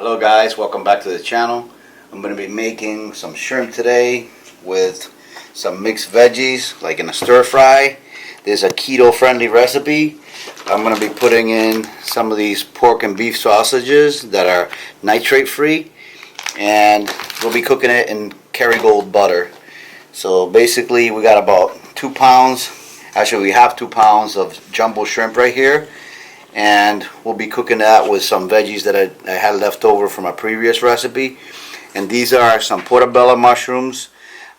Hello guys, welcome back to the channel. I'm going to be making some shrimp today with some mixed veggies like in a stir fry. This is a keto friendly recipe. I'm going to be putting in some of these pork and beef sausages that are nitrate free, and we'll be cooking it in Kerrygold butter. So basically we got about 2 pounds, actually we have 2 pounds of jumbo shrimp right here. And we'll be cooking that with some veggies that I had left over from a previous recipe. And these are some portobello mushrooms,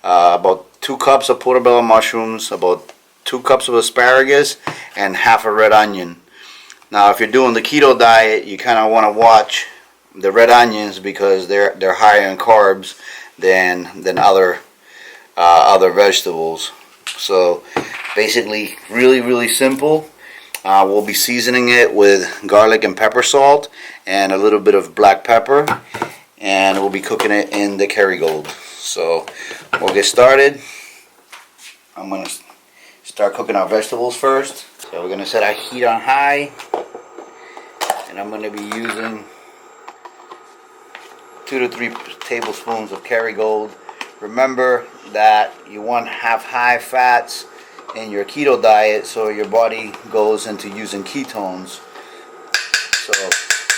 about 2 cups of portobello mushrooms, about 2 cups of asparagus, and half a red onion. Now if you're doing the keto diet, you kind of want to watch the red onions because they're higher in carbs than other vegetables. So basically really simple. We'll be seasoning it with garlic and pepper salt and a little bit of black pepper, and we'll be cooking it in the Kerrygold. So we'll get started. I'm going to start cooking our vegetables first. So we're going to set our heat on high, and I'm going to be using 2 to 3 tablespoons of Kerrygold. Remember that you want to have high fats in your keto diet so your body goes into using ketones. So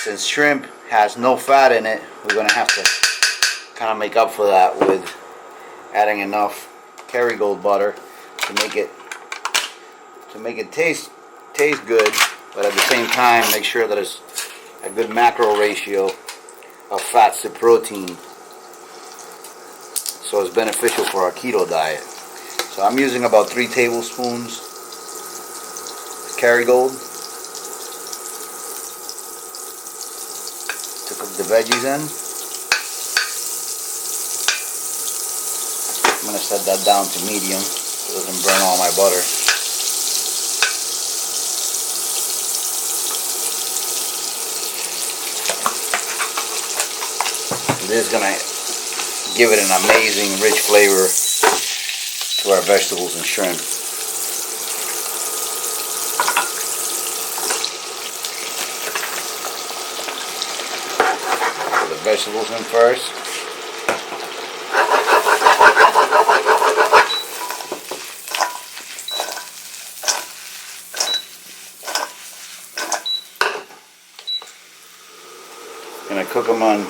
since shrimp has no fat in it, we're going to have to kind of make up for that with adding enough Kerrygold butter to make it taste good, but at the same time make sure that it's a good macro ratio of fats to protein, so it's beneficial for our keto diet. So I'm using about 3 tablespoons Kerrygold to cook the veggies in. I'm going to set that down to medium so it doesn't burn all my butter. This is going to give it an amazing rich flavor to our vegetables and shrimp. Put the vegetables in first. I'm going to cook them on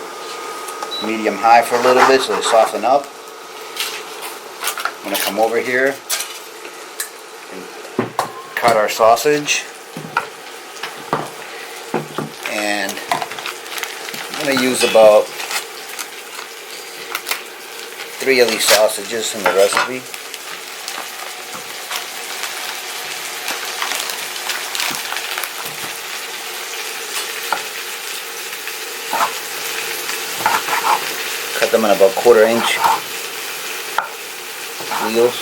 medium high for a little bit so they soften up. I'm going to come over here and cut our sausage, and I'm going to use about 3 of these sausages in the recipe. Cut them in about 1/4 inch wheels.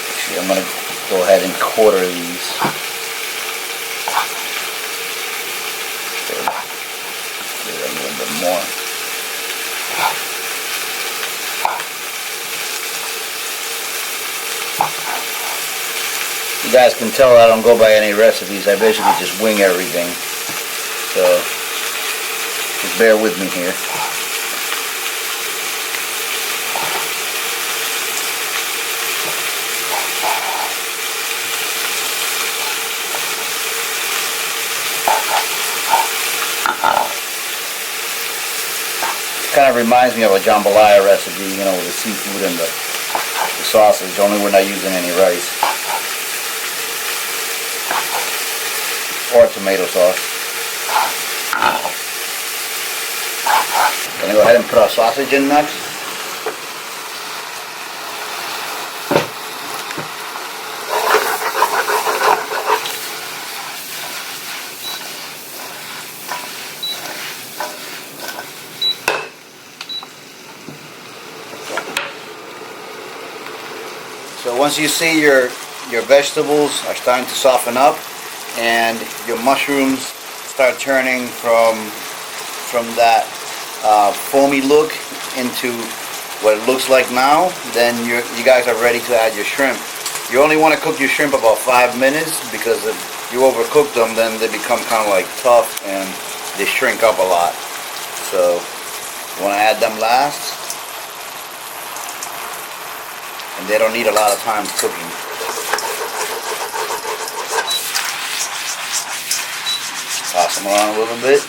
Actually, I'm going to go ahead and quarter these. Do a little bit more. You guys can tell I don't go by any recipes. I basically just wing everything. So just bear with me here. Kind of reminds me of a jambalaya recipe, you know, with the seafood and the sausage, only we're not using any rice or tomato sauce. Gonna go ahead and put our sausage in next. So once you see your vegetables are starting to soften up and your mushrooms start turning from that foamy look into what it looks like now, then you guys are ready to add your shrimp. You only want to cook your shrimp about 5 minutes because you overcook them, then they become kind of like tough and they shrink up a lot. So you want to add them last, and they don't need a lot of time cooking. Toss them around a little bit.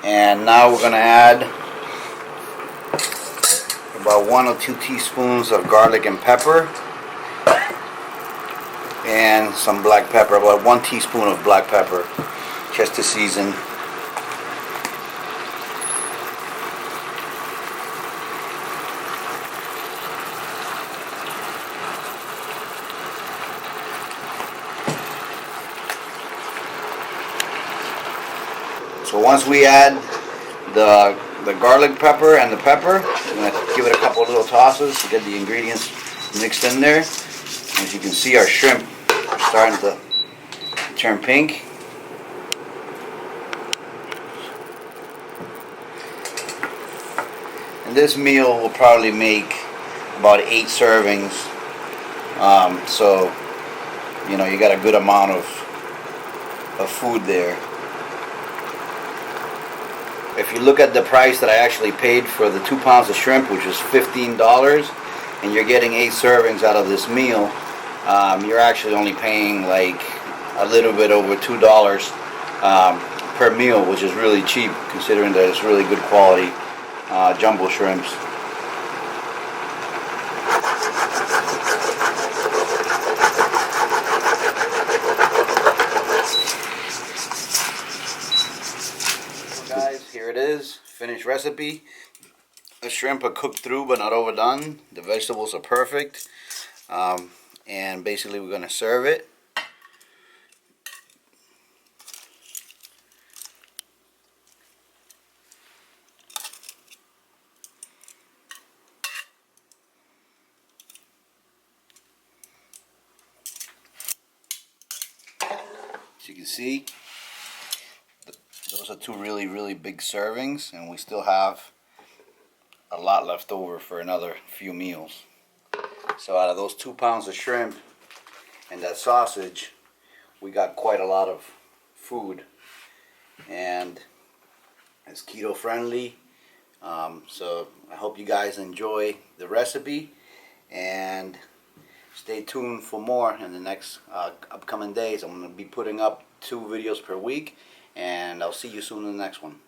And now we're going to add about 1 or 2 teaspoons of garlic and pepper, and some black pepper, about 1 teaspoon of black pepper, just to season. So once we add the garlic pepper and the pepper, we're going to give it a couple of little tosses to get the ingredients mixed in there. As you can see, our shrimp are starting to turn pink. And this meal will probably make about 8 servings. So, you know, you got a good amount of food there. If you look at the price that I actually paid for the 2 pounds of shrimp, which was $15, and you're getting 8 servings out of this meal, you're actually only paying like a little bit over $2 per meal, which is really cheap considering that it's really good quality jumbo shrimps. Guys, here it is, finished recipe. The shrimp are cooked through but not overdone. The vegetables are perfect, and basically we're going to serve it. As you can see, those are 2 really big servings, and we still have a lot left over for another few meals. So out of those 2 pounds of shrimp and that sausage, we got quite a lot of food, and it's keto friendly. So I hope you guys enjoy the recipe, and stay tuned for more in the next upcoming days. I'm going to be putting up 2 videos per week, and I'll see you soon in the next one.